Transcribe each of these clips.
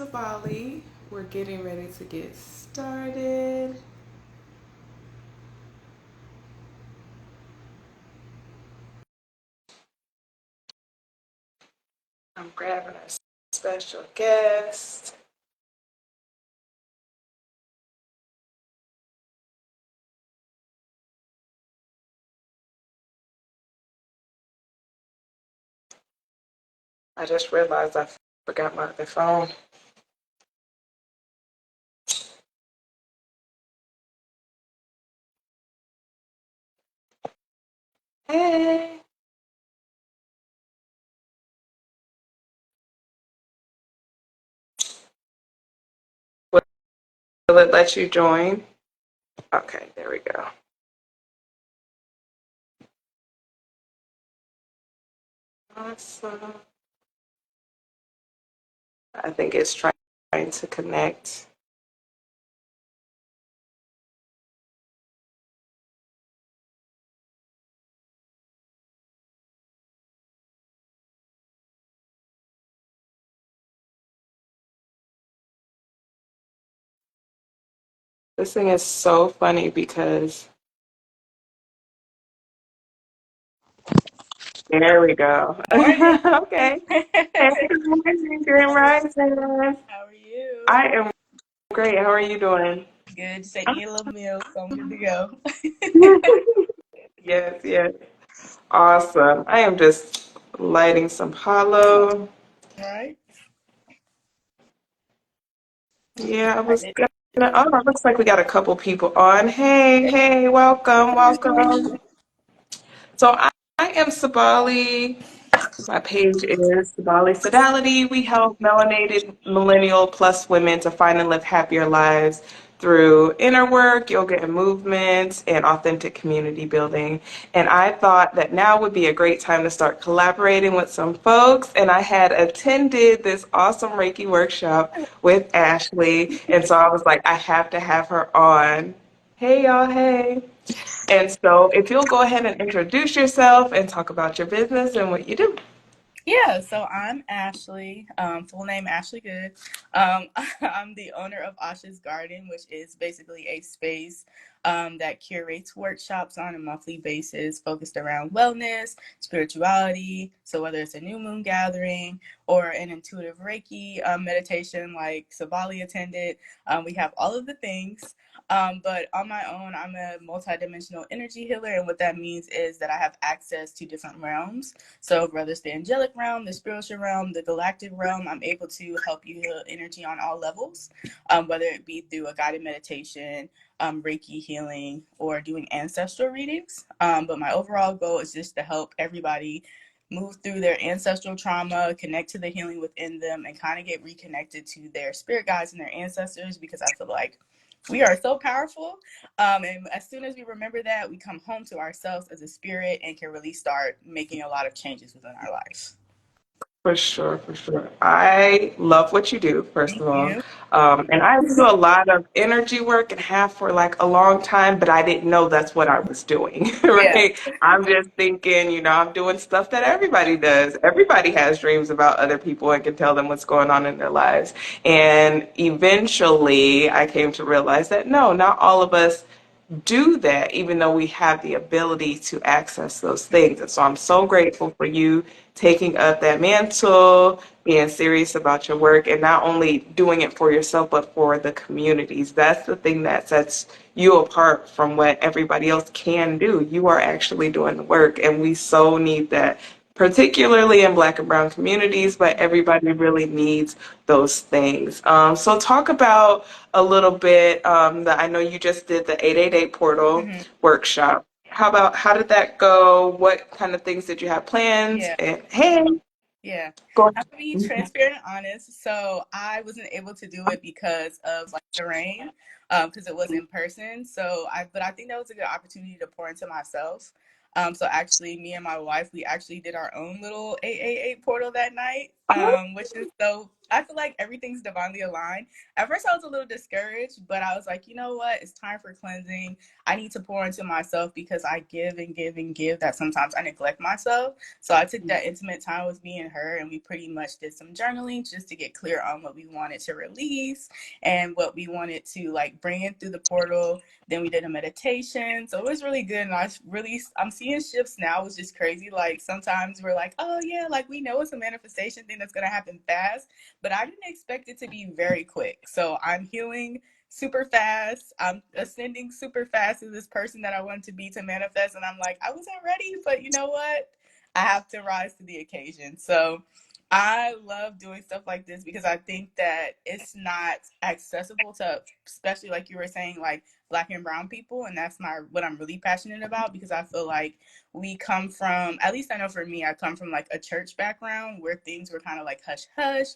SaBali. We're getting ready to get started. I'm grabbing a special guest. I just realized I forgot my other phone. Hey. Will it let you join? Okay, there we go. Awesome. I think it's trying to connect. This thing is so funny because there we go. Morning. Okay. Hey, good morning, Grand Rising. How are you? I am great. How are you doing? Good. Just ate me a little meal, so I'm good to go. Yes, yes. Awesome. I am just lighting some hollow. All right. Yeah, I was Excited. gonna. Oh, it looks like we got a couple people on. Hey, hey, welcome, welcome. So I am Sabali. My page is SaBali Fidelity. We help melanated millennial plus women to find and live happier lives through inner work, yoga and movement, and authentic community building. And I thought that now would be a great time to start collaborating with some folks. And I had attended this awesome Reiki workshop with Ashley. And so I was like, I have to have her on. Hey, y'all. Hey. And so if you'll go ahead and introduce yourself and talk about your business and what you do. Yeah, so I'm Ashley, full name Ashley Goode. I'm the owner of Asha's Garden, which is basically a space that curates workshops on a monthly basis focused around wellness, spirituality. So whether it's a new moon gathering or an intuitive Reiki meditation like SaBali attended, we have all of the things. But on my own, I'm a multidimensional energy healer, and what that means is that I have access to different realms. So whether it's the angelic realm, the spiritual realm, the galactic realm, I'm able to help you heal energy on all levels, whether it be through a guided meditation, Reiki healing, or doing ancestral readings. But my overall goal is just to help everybody move through their ancestral trauma, connect to the healing within them, and kind of get reconnected to their spirit guides and their ancestors, because I feel like we are so powerful. And as soon as we remember that, we come home to ourselves as a spirit and can really start making a lot of changes within our life. For sure, for sure. I love what you do, first Thank of all. you. And I do a lot of energy work and have for like a long time, but I didn't know that's what I was doing, Yeah. right? I'm just thinking, I'm doing stuff that everybody does. Everybody has dreams about other people and can tell them what's going on in their lives. And eventually I came to realize that no, not all of us do that, even though we have the ability to access those things. And so I'm so grateful for you taking up that mantle, being serious about your work, and not only doing it for yourself, but for the communities. That's the thing that sets you apart from what everybody else can do. You are actually doing the work, and we so need that, particularly in Black and Brown communities, but everybody really needs those things. So talk about a little bit that I know you just did the 888 portal Hmm. workshop. How did that go? What kind of things did you have planned? Yeah. And hey, Yeah. go I'm gonna be ahead. transparent and honest. So I wasn't able to do it because of like the rain, because it was in person. But I think that was a good opportunity to pour into myself. So actually, me and my wife, we actually did our own little 888 portal that night, which is so I feel like everything's divinely aligned. At first, I was a little discouraged, but I was like, you know what? It's time for cleansing. I need to pour into myself because I give and give and give that sometimes I neglect myself. So I took that intimate time with me and her, and we pretty much did some journaling just to get clear on what we wanted to release and what we wanted to like bring in through the portal. Then we did a meditation. So it was really good. And I'm seeing shifts now. It's just crazy. Like sometimes we're like, oh yeah, like we know it's a manifestation thing that's going to happen fast, but I didn't expect it to be very quick. So I'm healing super fast. I'm ascending super fast as this person that I want to be to manifest. And I'm like, I wasn't ready, but you know what? I have to rise to the occasion. So I love doing stuff like this because I think that it's not accessible to, especially like you were saying, like Black and brown people. And that's what I'm really passionate about, because I feel like we come from, at least I know for me, I come from like a church background where things were kind of like hush hush,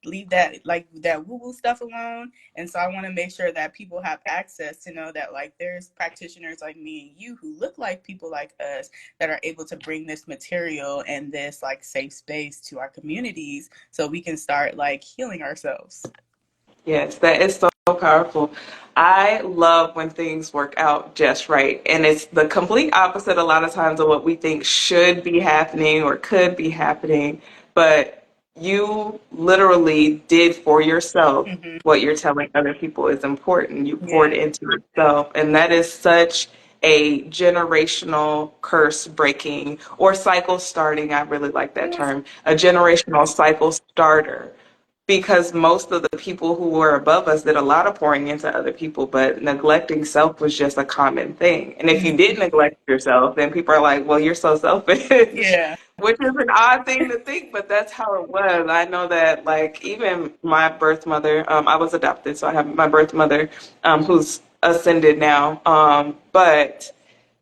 leave that like that woo woo stuff alone. And so I want to make sure that people have access to know that like there's practitioners like me and you who look like people like us that are able to bring this material and this like safe space to our communities so we can start like healing ourselves. Yes, that is so powerful. I love when things work out just right. And it's the complete opposite a lot of times of what we think should be happening or could be happening. But you literally did for yourself Mm-hmm. what you're telling other people is important. You poured Yeah. into yourself. And that is such a generational curse breaking or cycle starting. I really like that Yes. term, a generational cycle starter, because most of the people who were above us did a lot of pouring into other people, but neglecting self was just a common thing. And if you Mm-hmm. did neglect yourself, then people are like, well, you're so selfish, Yeah. which is an odd thing to think, but that's how it was. I know that, like, even my birth mother, I was adopted, so I have my birth mother, who's ascended now, but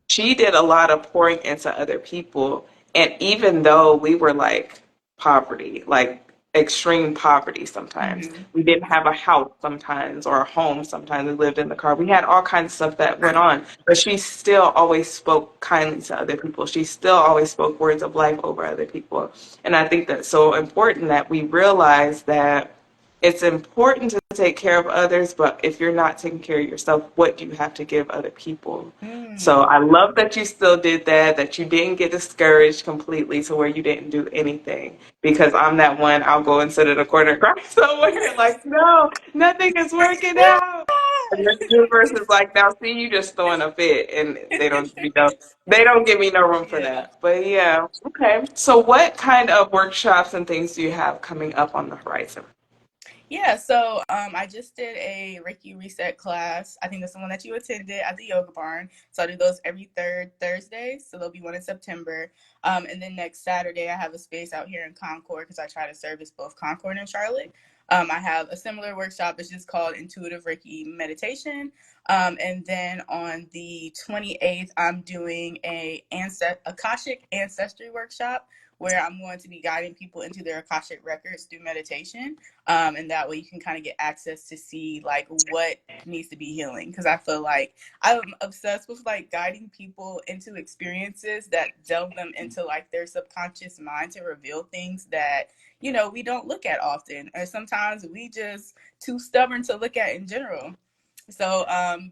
she did a lot of pouring into other people. And even though we were like poverty, like extreme poverty sometimes, Mm-hmm. we didn't have a house sometimes or a home sometimes, we lived in the car. We had all kinds of stuff that went on. But she still always spoke kindly to other people. She still always spoke words of life over other people. And I think that's so important that we realize that it's important to take care of others, but if you're not taking care of yourself, what do you have to give other people? So Mm. I love that you still did that, that you didn't get discouraged completely to where you didn't do anything. Because I'm that one, I'll go and sit in a corner and cry somewhere like, no, nothing is working out. And the universe is like, now see, you just throwing a fit, and they don't give me no room for Yeah. that. But yeah, okay. So what kind of workshops and things do you have coming up on the horizon? Yeah, so I just did a Reiki reset class. I think that's the one that you attended at the Yoga Barn. So I do those every third Thursday. So there'll be one in September. And then next Saturday, I have a space out here in Concord because I try to service both Concord and Charlotte. I have a similar workshop. It's just called Intuitive Reiki Meditation. And then on the 28th, I'm doing Akashic Ancestry workshop where I'm going to be guiding people into their Akashic records through meditation. And that way you can kind of get access to see like what needs to be healing, because I feel like I'm obsessed with like guiding people into experiences that delve them into like their subconscious mind to reveal things that we don't look at often, or sometimes we just too stubborn to look at in general. So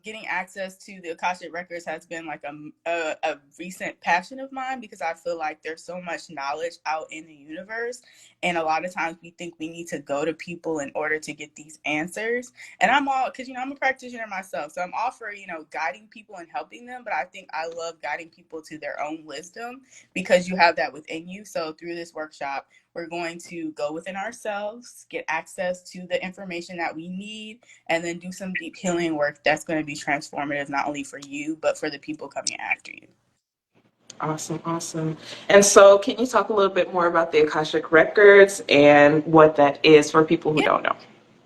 getting access to the Akashic records has been like a recent passion of mine, because I feel like there's so much knowledge out in the universe, and a lot of times we think we need to go to people in order to get these answers. And I'm all, because I'm a practitioner myself, so I'm all for guiding people and helping them, but I think I love guiding people to their own wisdom, because you have that within you. So through this workshop, we're going to go within ourselves, get access to the information that we need, and then do some deep healing work that's going to be transformative, not only for you, but for the people coming after you. Awesome, awesome. And so, can you talk a little bit more about the Akashic Records and what that is for people who Yeah. don't know?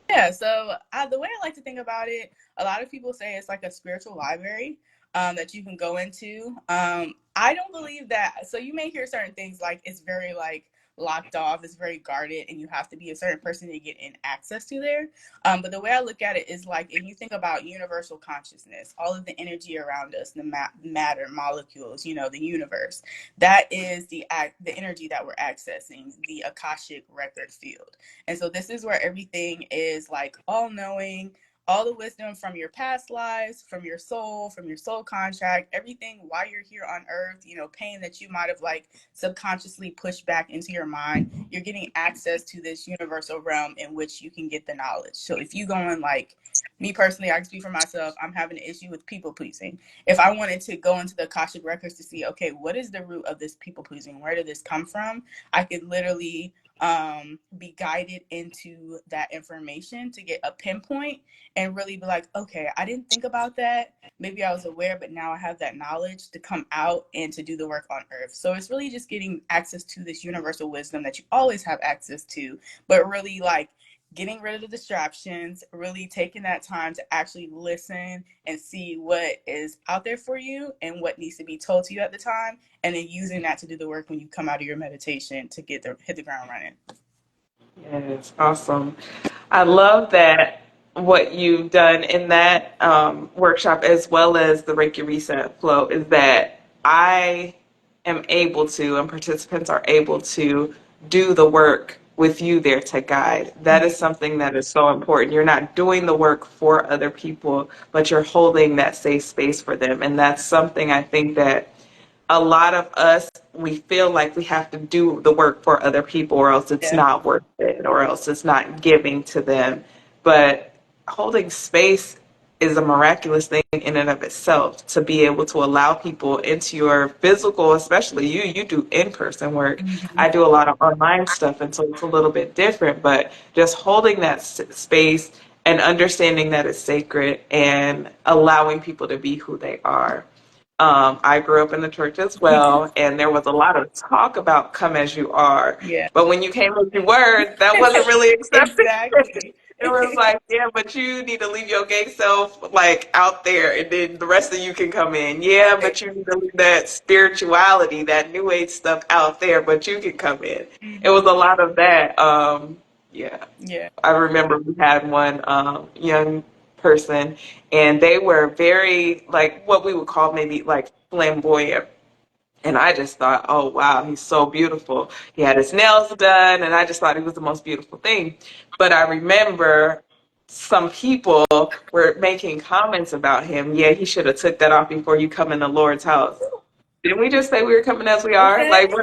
Yeah, so the way I like to think about it, a lot of people say it's like a spiritual library that you can go into. I don't believe that. So you may hear certain things like it's very like locked off, it's very guarded, and you have to be a certain person to get in access to there. But the way I look at it is like if you think about universal consciousness, all of the energy around us, the matter, molecules, the universe, that is the energy that we're accessing, the Akashic record field. And so this is where everything is like all knowing, all the wisdom from your past lives, from your soul contract, everything while you're here on earth, pain that you might have like subconsciously pushed back into your mind, you're getting access to this universal realm in which you can get the knowledge. So if you go in, like me personally, I can speak for myself, I'm having an issue with people pleasing. If I wanted to go into the Akashic records to see, okay, what is the root of this people pleasing? Where did this come from? I could literally be guided into that information to get a pinpoint and really be like, okay, I didn't think about that. Maybe I was aware, but now I have that knowledge to come out and to do the work on earth. So it's really just getting access to this universal wisdom that you always have access to, but really like getting rid of the distractions, really taking that time to actually listen and see what is out there for you and what needs to be told to you at the time, and then using that to do the work when you come out of your meditation to hit the ground running. Yes, awesome. I love that what you've done in that workshop as well as the Reiki Reset flow is that I am able to, and participants are able to do the work with you there to guide. That is something that is so important. You're not doing the work for other people, but you're holding that safe space for them. And that's something I think that a lot of us, we feel like we have to do the work for other people or else it's Yeah. not worth it or else it's not giving to them. But holding space is a miraculous thing in and of itself to be able to allow people into your physical, especially you do in-person work. Mm-hmm. I do a lot of online stuff, and so it's a little bit different, but just holding that space and understanding that it's sacred and allowing people to be who they are. I grew up in the church as well, and there was a lot of talk about come as you are. Yeah. But when you came as you were, that wasn't really accepted. Exactly. It was like, yeah, but you need to leave your gay self like out there, and then the rest of you can come in. Yeah, Right. but you need to leave that spirituality, that new age stuff out there, but you can come in. It Mm-hmm. was a lot of that. Yeah. Yeah. I remember we had one young person, and they were very like what we would call maybe like flamboyant. And I just thought, oh wow, he's so beautiful. He had his nails done, and I just thought he was the most beautiful thing. But I remember some people were making comments about him. Yeah, he should have took that off before you come in the Lord's house. Didn't we just say we were coming as we are? Okay. Like,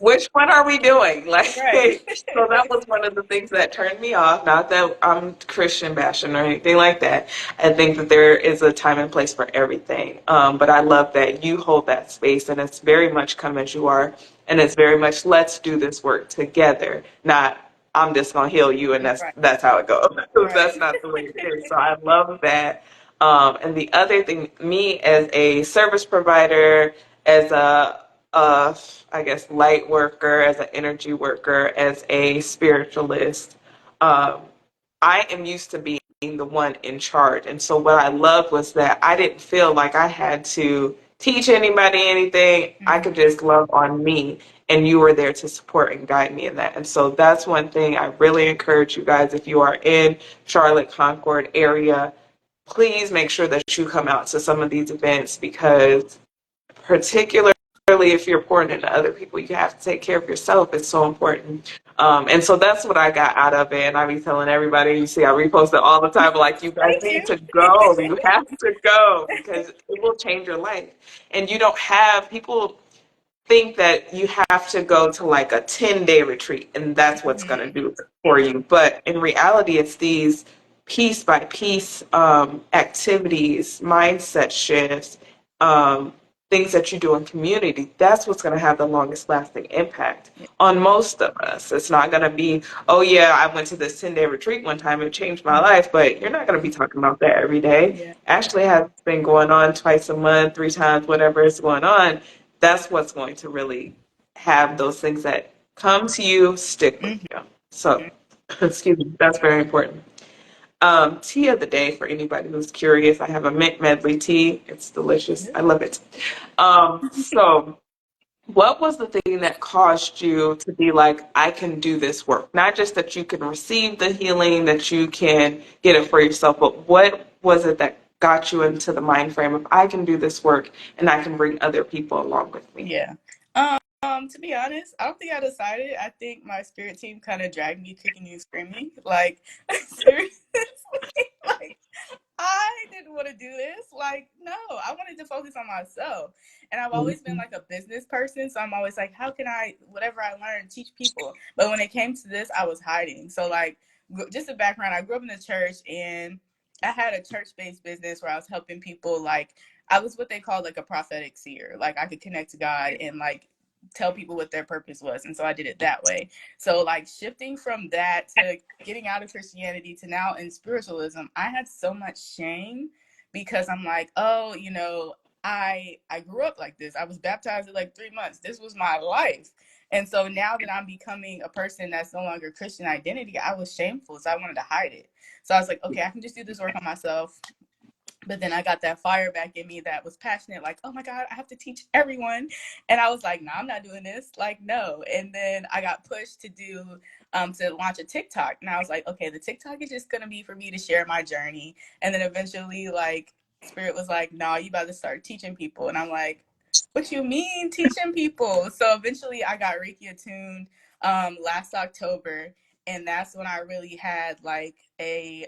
which one are we doing? Like, Right. so that was one of the things that turned me off. Not that I'm Christian bashing or anything like that. I think that there is a time and place for everything. But I love that you hold that space, and it's very much come as you are, and it's very much let's do this work together. Not I'm just gonna heal you, and Right. that's how it goes. Right. That's not the way it is. So I love that. And the other thing, me as a service provider, as a I guess light worker, as an energy worker, as a spiritualist, um, I am used to being the one in charge. And so what I loved was that I didn't feel like I had to teach anybody anything. I Mm-hmm. could just love on me, and you were there to support and guide me in that. And so that's one thing I really encourage you guys, if you are in Charlotte, Concord area, please make sure that you come out to some of these events because particularly if you're pouring into other people, you have to take care of yourself. It's so important. And so that's what I got out of it. And I be telling everybody, you see, I repost it all the time, like, you guys Thank need you. to go. You have to go because it will change your life. And you don't have people think that you have to go to like a 10-day retreat and that's what's going to Mm-hmm. do it for you. But in reality, it's these piece by piece activities, mindset shifts, um, things that you do in community. That's what's going to have the longest lasting impact Yeah. on most of us. It's not going to be, oh, yeah, I went to this 10-day retreat one time and it changed my Mm-hmm. life, but you're not going to be talking about that every day. Yeah. Ashley has been going on twice a month, 3 times, whatever is going on. That's what's going to really have those things that come to you stick with Mm-hmm. you. So, excuse me, that's very important. Tea of the day for anybody who's curious. I have a mint medley tea. It's delicious. I love it. So What was the thing that caused you to be like, I can do this work? Not just that you can receive the healing, that you can get it for yourself, but what was it that got you into the mind frame of, I can do this work and I can bring other people along with me? Yeah. To be honest, I don't think I decided. I think my spirit team kind of dragged me kicking and screaming. Like, seriously, like I didn't want to do this. Like, no, I wanted to focus on myself. And I've always been Mhm. like a business person. So I'm always like, how can I, whatever I learned, teach people? But when it came to this, I was hiding. So, like, just a background, I grew up in the church and I had a church based business where I was helping people. Like, I was what they call like a prophetic seer. Like, I could connect to God and like tell people what their purpose was. And so I did it that way. So, like, shifting from that to getting out of Christianity to now in spiritualism, I had so much shame because I'm like, oh, I grew up like this. I was baptized at like 3 months. This was my life. And so now that I'm becoming a person that's no longer Christian identity, I was shameful. So I wanted to hide it. So I was like, okay, I can just do this work on myself. But then I got that fire back in me that was passionate, like, oh my God, I have to teach everyone. And I was like, no, I'm not doing this. Like, no. And then I got pushed to launch a TikTok. And I was like, okay, the TikTok is just going to be for me to share my journey. And then eventually, like, Spirit was like, no, you about to start teaching people. And I'm like, what you mean teaching people? So eventually I got Reiki attuned last October, and that's when I really had like a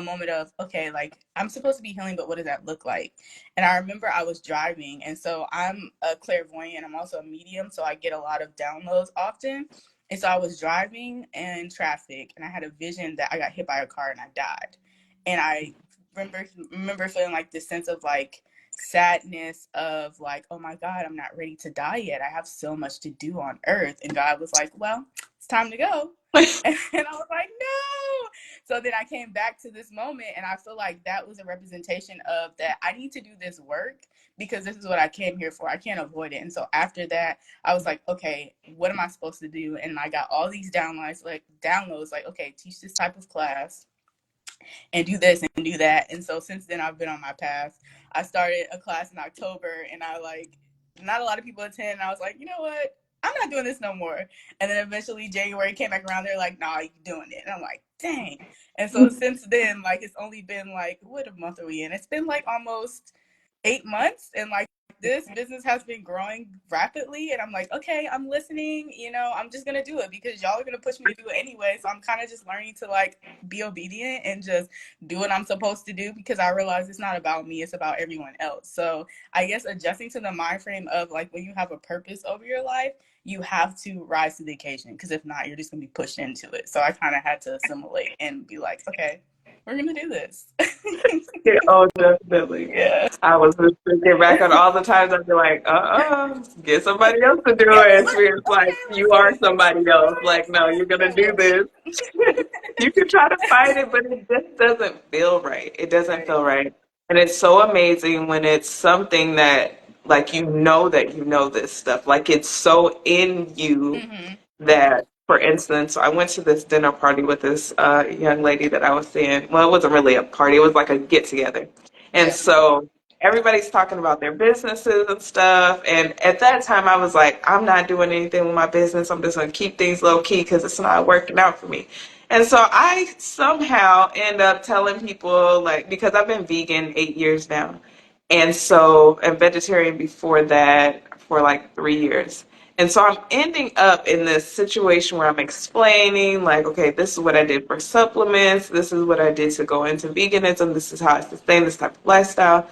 moment of, okay, like I'm supposed to be healing, but what does that look like? And I remember I was driving, and so I'm a clairvoyant, I'm also a medium, so I get a lot of downloads often. And so I was driving in traffic, and I had a vision that I got hit by a car and I died. And I remember feeling like this sense of like sadness of like, oh my God, I'm not ready to die yet. I have so much to do on earth. And God was like, well, it's time to go. And I was like, no. So then I came back to this moment, and I feel like that was a representation of that I need to do this work because this is what I came here for. I can't avoid it. And so after that, I was like, okay, what am I supposed to do? And I got all these downloads, like, okay, teach this type of class and do this and do that. And so since then, I've been on my path. I started a class in October, and I like, not a lot of people attend. And I was like, you know what? I'm not doing this no more. And then eventually January came back around. They're like, nah, you're doing it. And I'm like, dang. And so since then, like, it's only been like, what a month are we in? It's been like almost 8 months. And like, this business has been growing rapidly, and I'm like, okay, I'm listening, I'm just gonna do it because y'all are gonna push me to do it anyway. So I'm kind of just learning to like be obedient and just do what I'm supposed to do because I realize it's not about me, it's about everyone else. So I guess adjusting to the mind frame of like when you have a purpose over your life, you have to rise to the occasion because if not, you're just gonna be pushed into it. So I kind of had to assimilate and be like, okay, we're gonna do this. Yeah, oh, definitely. Yeah. I was just thinking back on all the times I'd be like, get somebody else to do Yeah, it. look, It's like, okay, you are listen. somebody else. Like, no, you're going to do this. You can try to fight it, but it just doesn't feel right. It doesn't Right. feel right. And it's so amazing when it's something that, like, that you know this stuff. Like, it's so in you Mm-hmm. that, for instance, I went to this dinner party with this young lady that I was seeing. Well, it wasn't really a party, it was like a get together. And Yeah. so everybody's talking about their businesses and stuff. And at that time, I was like, I'm not doing anything with my business. I'm just going to keep things low key because it's not working out for me. And so I somehow end up telling people, like, because I've been vegan 8 years now. And so, and vegetarian before that for like 3 years. And so I'm ending up in this situation where I'm explaining, like, okay, this is what I did for supplements. This is what I did to go into veganism. This is how I sustain this type of lifestyle.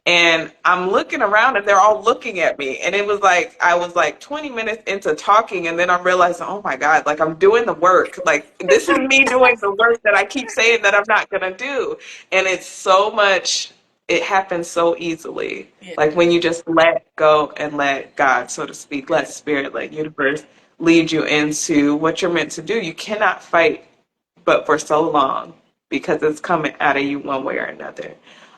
And I'm looking around and they're all looking at me. And it was like, I was like 20 minutes into talking. And then I'm realizing, oh my God, like I'm doing the work. Like this is me doing the work that I keep saying that I'm not going to do. And it's so much, it happens so easily. Yeah, it Like when does. you just let go and let God, so to speak, let Yeah. spirit, let universe lead you into what you're meant to do. You cannot fight but for so long because it's coming out of you one way or another.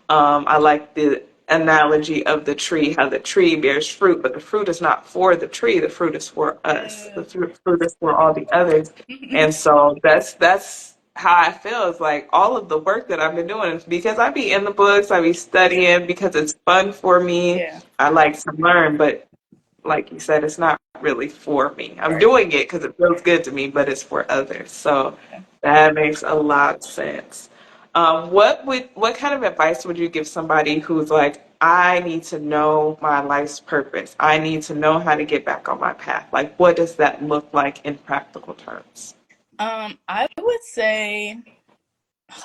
I like the analogy of the tree, how the tree bears fruit, but the fruit is not for the tree. The fruit is for us. The Yeah. fruit is for all the others. And so that's how I feel. It's like all of the work that I've been doing is because I be in the books, I be studying because it's fun for me. Yeah. I like to learn, but like you said, it's not really for me. I'm Right. doing it because it feels good to me, but it's for others. So Yeah. that makes a lot of sense. What kind of advice would you give somebody who's like, I need to know my life's purpose. I need to know how to get back on my path. Like, what does that look like in practical terms? I would say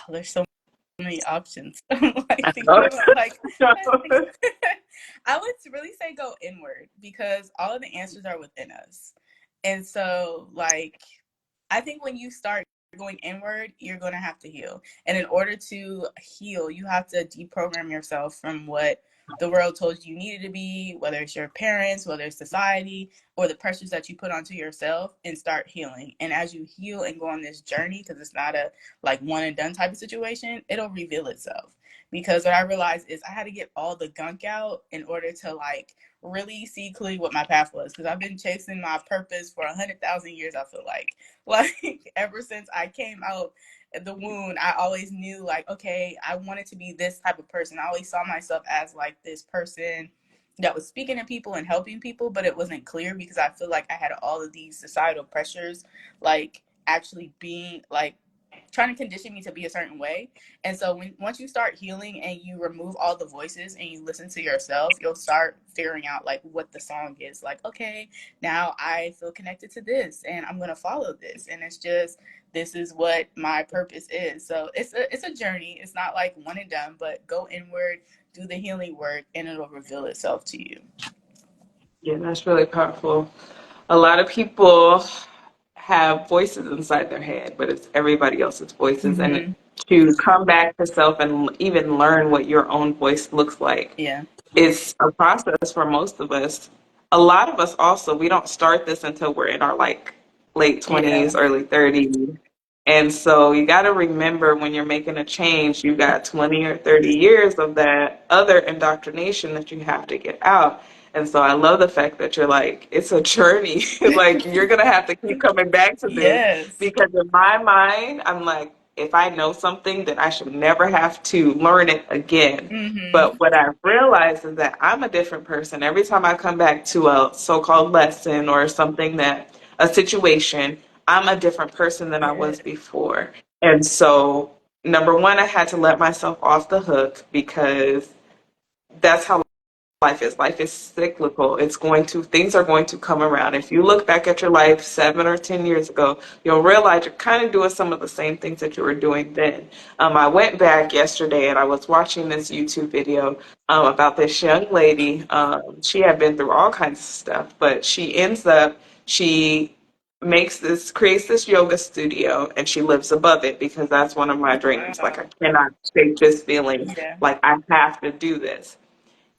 there's so many options. I Like thinking know. about like I think I would really say go inward because all of the answers are within us. And so like I think when you start going inward, you're going to have to heal. And in order to heal, you have to deprogram yourself from what the world told you needed to be, whether it's your parents, whether it's society, or the pressures that you put onto yourself, and start healing. And as you heal and go on this journey, because it's not a like one and done type of situation, it'll reveal itself. Because what I realized is I had to get all the gunk out in order to like really see clearly what my path was. Because I've been chasing my purpose for 100,000 years, I feel like ever since I came out the womb, I always knew like, okay, I wanted to be this type of person. I always saw myself as like this person that was speaking to people and helping people, but it wasn't clear because I feel like I had all of these societal pressures, like actually being like trying to condition me to be a certain way. And so once you start healing and you remove all the voices and you listen to yourself, you'll start figuring out like what the song is. Like, okay, now I feel connected to this and I'm going to follow this. And it's just this is what my purpose is. So it's a journey. It's not like one and done, but go inward, do the healing work, and it'll reveal itself to you. Yeah, that's really powerful. A lot of people have voices inside their head, but it's everybody else's voices. And Mm-hmm. to come back to self and even learn what your own voice looks like Yeah. is a process for most of us. A lot of us also, we don't start this until we're in our like late Yeah. 20s, early 30s. And so you got to remember when you're making a change, you got 20 or 30 years of that other indoctrination that you have to get out. And so I love the fact that you're like, it's a journey. Like you're going to have to keep coming back to this Yes. because in my mind, I'm like, if I know something, then I should never have to learn it again. Mm-hmm. But what I realized is that I'm a different person. Every time I come back to a so-called lesson or something that a situation, I'm a different person than I was Yes. before. And so, number one, I had to let myself off the hook because that's how life is. Life is cyclical. Things are going to come around. If you look back at your life 7 or 10 years ago, you'll realize you're kind of doing some of the same things that you were doing then. I went back yesterday and I was watching this YouTube video about this young lady. She had been through all kinds of stuff, but she creates this yoga studio and she lives above it because that's one of my dreams. Like Wow. I cannot shake this feeling Yeah. like I have to do this.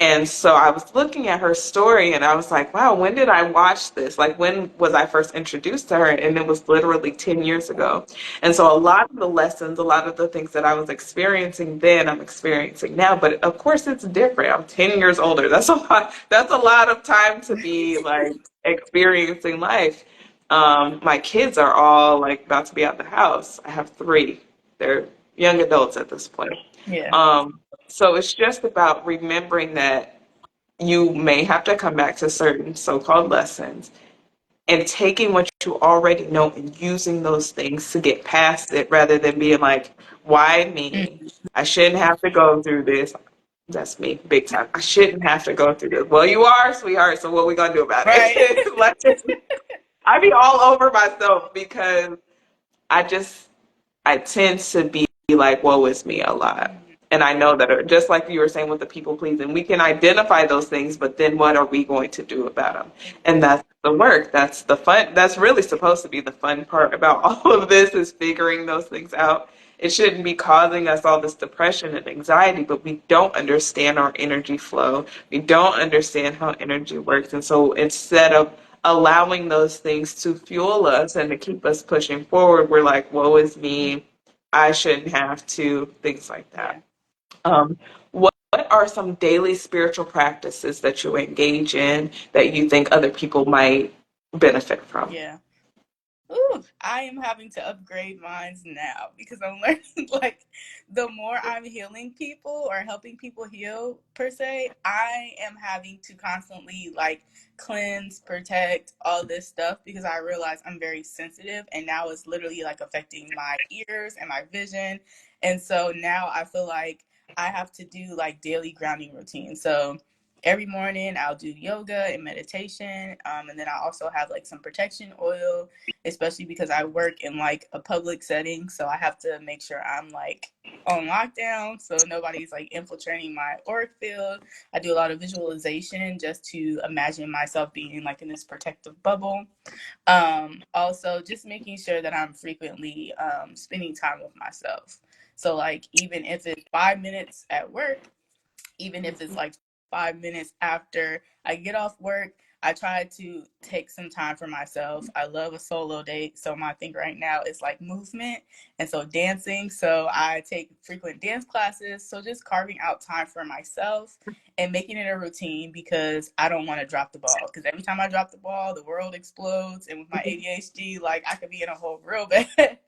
And so I was looking at her story and I was like, wow, when did I watch this? Like, when was I first introduced to her? And it was literally 10 years ago. And so a lot of the lessons, a lot of the things that I was experiencing then, I'm experiencing now. But of course, it's different. I'm 10 years older. That's a lot. That's a lot of time to be like experiencing life. My kids are all like about to be out the house. I have three. They're young adults at this point. Yeah. So it's just about remembering that you may have to come back to certain so-called lessons and taking what you already know and using those things to get past it rather than being like, why me? Mm. I shouldn't have to go through this. That's me, big time. I shouldn't have to go through this. Well, you are, sweetheart, so what we gonna do about Right. it? Like, I be all over myself because I just I tend to be like, woe is me a lot. Mhm. And I know that just like you were saying with the people pleasing, we can identify those things, but then what are we going to do about them? And that's the work. That's the fun. That's really supposed to be the fun part about all of this is figuring those things out. It shouldn't be causing us all this depression and anxiety, but we don't understand our energy flow. We don't understand how energy works. And so instead of allowing those things to fuel us and to keep us pushing forward, we're like, woe is me. I shouldn't have to, things like Yeah. that. What are some daily spiritual practices that you engage in that you think other people might benefit from? Yeah. Ooh, I am having to upgrade mines now because I'm learning like the more I'm healing people or helping people heal per se, I am having to constantly like cleanse, protect all this stuff because I realize I'm very sensitive and now it's literally like affecting my ears and my vision. And so now I feel like I have to do like daily grounding routine. So every morning I'll do yoga and meditation. And then I also have like some protection oil, especially because I work in like a public setting. So I have to make sure I'm like on lockdown so nobody's like infiltrating my auric field. I do a lot of visualization just to imagine myself being like in this protective bubble. Also, just making sure that I'm frequently spending time with myself. So, like, even if it's 5 minutes at work, even if it's like 5 minutes after I get off work, I try to take some time for myself. I love a solo date. So my thing right now is like movement and so dancing. So I take frequent dance classes. So just carving out time for myself and making it a routine because I don't want to drop the ball. Because every time I drop the ball, the world explodes. And with my ADHD, like I could be in a hole real bad.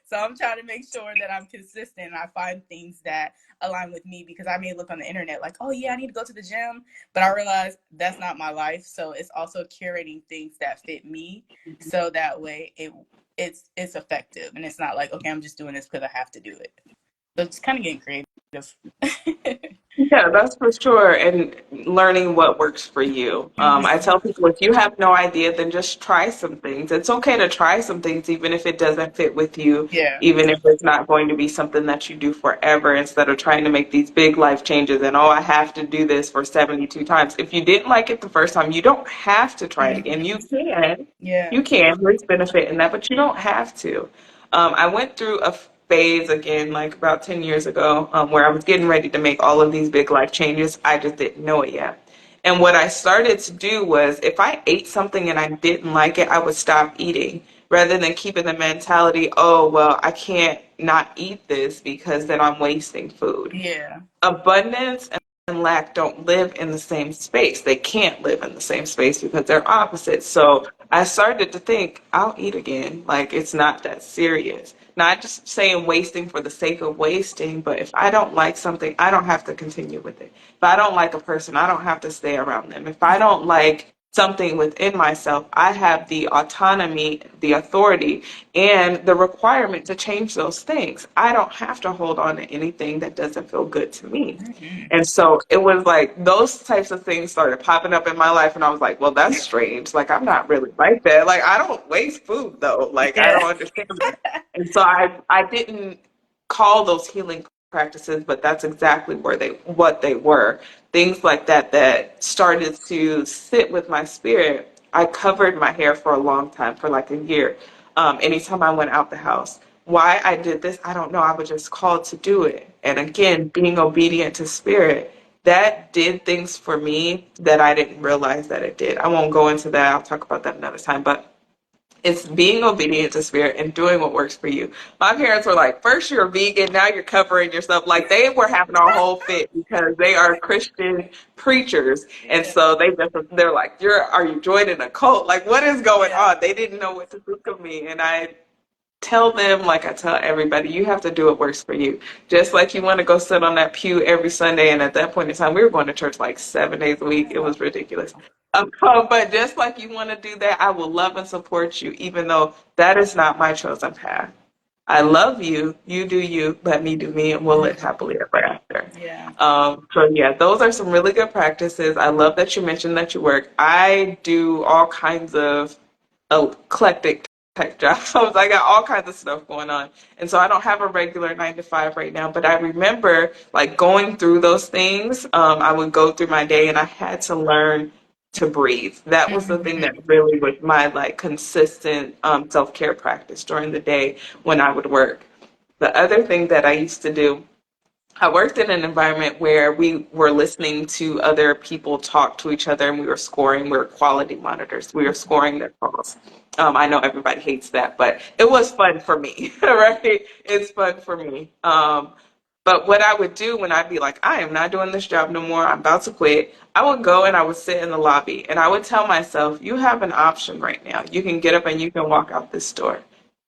So I'm trying to make sure that I'm consistent and I find things that align with me because I may look on the internet like, oh yeah, I need to go to the gym, but I realize that's not my life. So it's also curating things that fit me, so that way it's effective and it's not like okay, I'm just doing this because I have to do it. So it's kind of getting creative. Yeah, that's for sure. And learning what works for you. I Hmm. tell people if you have no idea, then just try some things. It's okay to try some things, even if it doesn't fit with you, Yeah. even if it's not going to be something that you do forever, instead of trying to make these big life changes and, oh, I have to do this for 72 times. If you didn't like it the first time, you don't have to try it again. Hmm. You can. Yeah. You can. There's benefit in that, but you don't have to. I went through a phase again, like about 10 years ago, where I was getting ready to make all of these big life changes. I just didn't know it yet. And what I started to do was if I ate something and I didn't like it, I would stop eating rather than keeping the mentality, oh, well, I can't not eat this because then I'm wasting food. Yeah. Abundance and lack don't live in the same space. They can't live in the same space because they're opposites. So I started to think, I'll eat again. Like it's not that serious. Not just saying wasting for the sake of wasting, but if I don't like something, I don't have to continue with it. If I don't like a person, I don't have to stay around them. If I don't like something within myself, I have the autonomy, the authority, and the requirement to change those things. I don't have to hold on to anything that doesn't feel good to me. Hmm. And so it was like those types of things started popping up in my life, and I was like, well, that's strange. Like, I'm not really like that. Like, I don't waste food, though. Like, I Yeah. don't understand that. And so I didn't call those healing practices, but that's exactly what they were. Things like that that started to sit with my spirit. I covered my hair for a long time, for like a year. Anytime I went out the house. Why I did this, I don't know. I was just called to do it. And again, being obedient to spirit, that did things for me that I didn't realize that it did. I won't go into that. I'll talk about that another time. But it's being obedient to spirit and doing what works for you. My parents were like, first you're a vegan, now you're covering yourself. Like they were having a whole fit because they are Christian preachers. And Yeah. so they're like, are you joining a cult? Like what is going Yeah. on? They didn't know what to think of me. And I tell them, like I tell everybody, you have to do what works for you. Just like you want to go sit on that pew every Sunday. And at that point in time, we were going to church like 7 days a week. It Oh, was ridiculous. But just like you want to do that, I will love and support you, even though that is not my chosen path. I love you. You do you. Let me do me, and we'll live mhm. happily ever after. Yeah. So yeah, those are some really good practices. I love that you mentioned that you work. I do all kinds of eclectic type jobs. I got all kinds of stuff going on. And so I don't have a regular 9 to 5 right now, but I remember like going through those things. I would go through my day and I had to learn to breathe. That was the thing that Hmm. really was my like consistent self-care practice during the day when I would work. The other thing that I used to do, I worked in an environment where we were listening to other people talk to each other and we were scoring. We were quality monitors. We were scoring their calls. I know everybody hates that, but it was fun for me, right? It's fun for me. But what I would do when I'd be like, I am not doing this job no more, I'm about to quit, I would go and I would sit in the lobby and I would tell myself, you have an option right now. You can get up and you can walk out this door.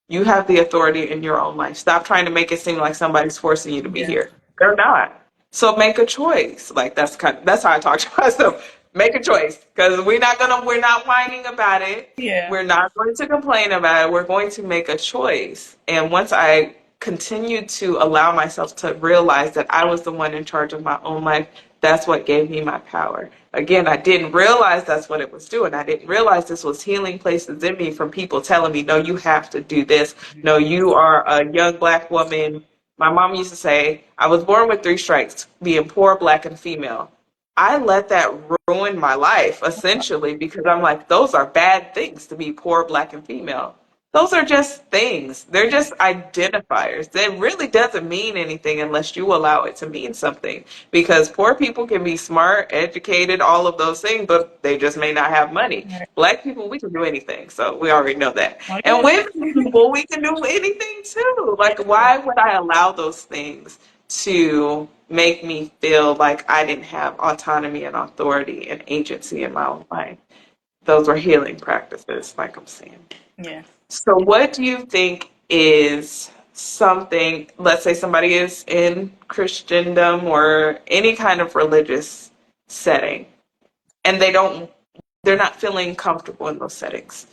You have the authority in your own life. Stop trying to make it seem like somebody's forcing you to be Yeah. here. They're not. So make a choice. Like that's how I talk to myself. Make a choice because we're not whining about it. Yeah. We're not going to complain about it. We're going to make a choice. And once I continued to allow myself to realize that I was the one in charge of my own life, that's what gave me my power. Again, I didn't realize that's what it was doing. I didn't realize this was healing places in me from people telling me, no, you have to do this. No, you are a young black woman. My mom used to say, I was born with three strikes, being poor, black, and female. I let that ruin my life essentially because I'm like, those are bad things to be poor, black, and female. Those are just things. They're just identifiers. That really doesn't mean anything unless you allow it to mean something. Because poor people can be smart, educated, all of those things, but they just may not have money. Right. Black people, we can do anything. So we already know that. Oh And yeah. women people, we can do anything too. Like, Yeah. why would I allow those things to make me feel like I didn't have autonomy and authority and agency in my own life? Those were healing practices, like I'm saying. Yeah. So, what do you think is something, let's say somebody is in Christendom or any kind of religious setting, and they're not feeling comfortable in those settings.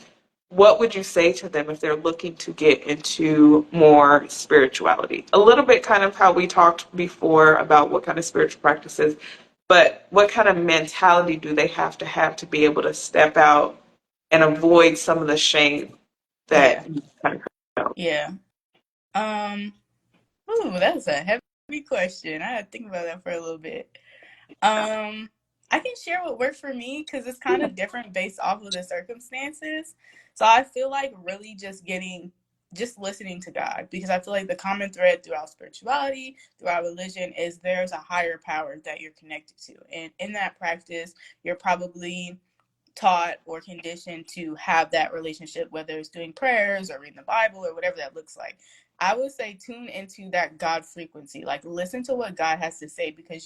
What would you say to them if they're looking to get into more spirituality? A little bit kind of how we talked before about what kind of spiritual practices, but what kind of mentality do they have to be able to step out and avoid some of the shame Yeah. that you kind of know? Yeah. Um. Ooh, that's a heavy question. I had to think about that for a little bit. Um, I can share what worked for me because it's kind of different based off of the circumstances. So I feel like really just listening to God because I feel like the common thread throughout spirituality, throughout religion, is there's a higher power that you're connected to. And in that practice, you're probably taught or conditioned to have that relationship, whether it's doing prayers or reading the Bible or whatever that looks like. I would say tune into that God frequency. Like listen to what God has to say because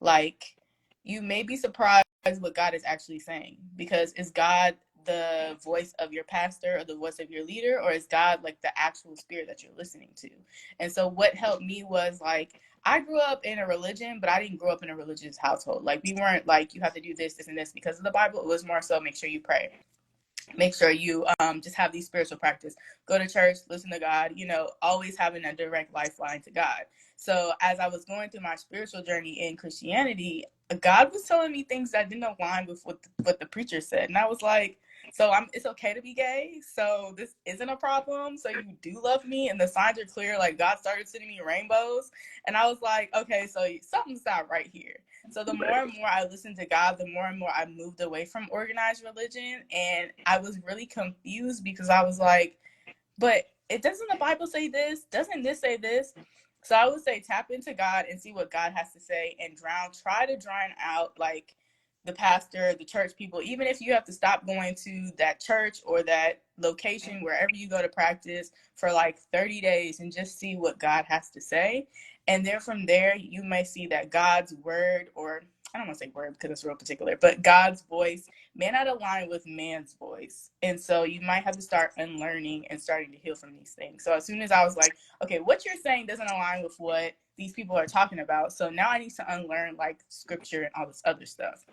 like you may be surprised what God is actually saying. Because is God the voice of your pastor or the voice of your leader, or is God like the actual spirit that you're listening to? And so what helped me was like I grew up in a religion, but I didn't grow up in a religious household. Like we weren't like you have to do this, this, and this because of the Bible. It was more so make sure you pray, make sure you just have these spiritual practice, go to church, listen to God, always having a direct lifeline to God. So as I was going through my spiritual journey in Christianity, God was telling me things that didn't align with what the preacher said, and I was like, so it's okay to be gay, so this isn't a problem, so you do love me and the signs are clear. Like God started sending me rainbows, and I was like, okay, so something's not right here. So the more and more I listened to God, the more and more I moved away from organized religion. And I was really confused because I was like, but it doesn't the Bible say this? Doesn't this say this? So I would say tap into God and see what God has to say and try to drown out like the pastor, the church people, even if you have to stop going to that church or that location, wherever you go to practice for like 30 days and just see what God has to say. And then from there, you may see that God's word, or I don't want to say word because it's real particular, but God's voice may not align with man's voice. And so you might have to start unlearning and starting to heal from these things. So as soon as I was like, okay, what you're saying doesn't align with what these people are talking about. So now I need to unlearn like scripture and all this other stuff.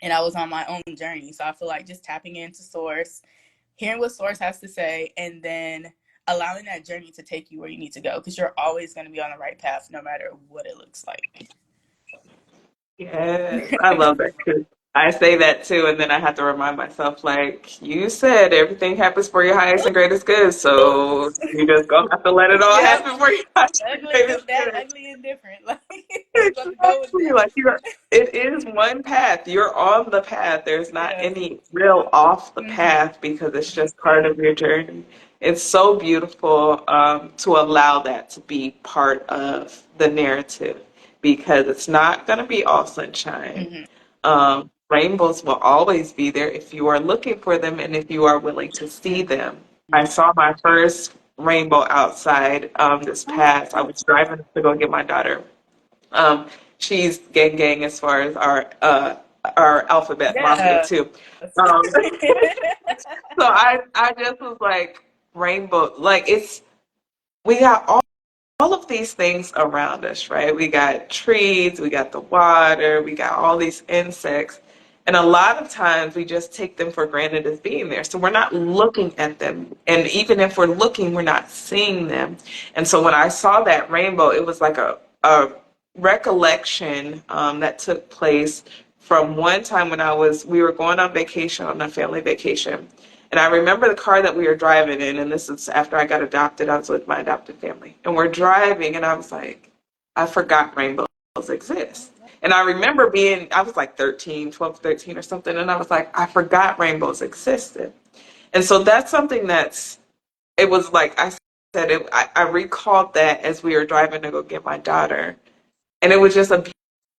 And I was on my own journey. So I feel like just tapping into source, hearing what source has to say, and then allowing that journey to take you where you need to go because you're always going to be on the right path no matter what it looks like. Yes, I love that too. I say that too, and then I have to remind myself, like you said, everything happens for your highest and greatest good. So you just gonna have to let it all Yep. happen for your highest and Ugly, good, greatest bad, good. ugly, and different. Like, just got to go with Exactly. that. Like it is one path. You're on the path. There's not Yeah. any real off the Mm-hmm. path because it's just part of your journey. It's so beautiful to allow that to be part of the narrative because it's not going to be all sunshine. Mm-hmm. Rainbows will always be there if you are looking for them and if you are willing to see them. I saw my first rainbow outside this past. I was driving to go get my daughter. Um, she's gang as far as our alphabet mafia Yeah. too. Um, so I just was like rainbow, like it's we got all of these things around us, right? We got trees, we got the water, we got all these insects. And a lot of times we just take them for granted as being there. So we're not looking at them. And even if we're looking, we're not seeing them. And so when I saw that rainbow, it was like a recollection that took place from one time when we were going on vacation, on a family vacation. And I remember the car that we were driving in, and this is after I got adopted. I was with my adopted family. And we're driving, and I was like, I forgot rainbows exist. And I remember I was like 13, 12, 13 or something, and I was like, I forgot rainbows existed. And so that's something it was like I said, I recalled that as we were driving to go get my daughter. And it was just a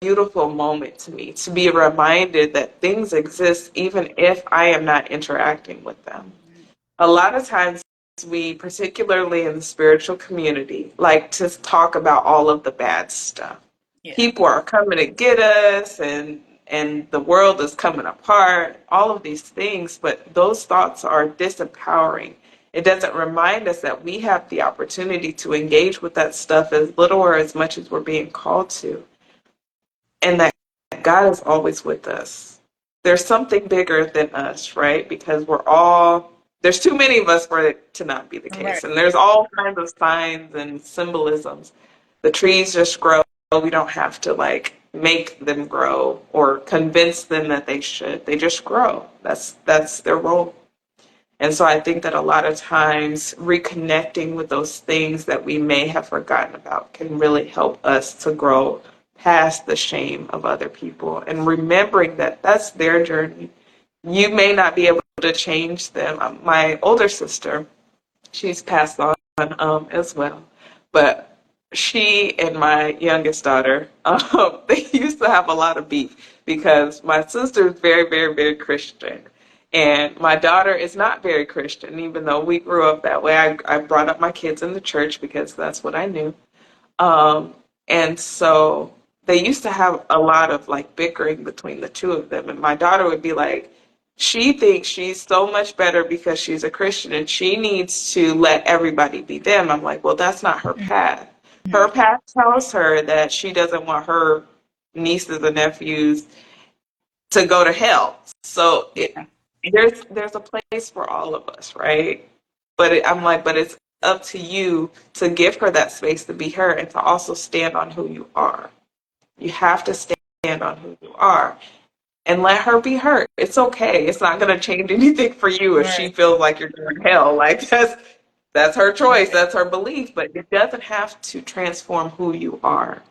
beautiful moment to me to be reminded that things exist even if I am not interacting with them. A lot of times we, particularly in the spiritual community, like to talk about all of the bad stuff. Yeah. People are coming to get us and the world is coming apart, all of these things, but those thoughts are disempowering. It doesn't remind us that we have the opportunity to engage with that stuff as little or as much as we're being called to, and that God is always with us. There's something bigger than us, right? Because there's too many of us for it to not be the Right. case. And there's all kinds of signs and symbolisms. The trees just grow. We don't have to like make them grow or convince them that they should. They just grow. That's their role. And so I think that a lot of times reconnecting with those things that we may have forgotten about can really help us to grow past the shame of other people and remembering that that's their journey. You may not be able to change them. My older sister, she's passed on as well, but she and my youngest daughter, they used to have a lot of beef because my sister is very, very, very Christian. And my daughter is not very Christian, even though we grew up that way. I brought up my kids in the church because that's what I knew. Um, and so they used to have a lot of like bickering between the two of them. And my daughter would be like, she thinks she's so much better because she's a Christian and she needs to let everybody be them. I'm like, well, that's not her path. Mm-hmm. Her path tells her that she doesn't want her nieces and nephews to go to hell. So Yeah. there's a place for all of us, right? I'm like, but it's up to you to give her that space to be her and to also stand on who you are. You have to stand on who you are and let her be her. It's okay. It's not going to change anything for you if she Right. feels like you're going to hell. Like that's her choice. Right. That's her belief, but it doesn't have to transform who you are.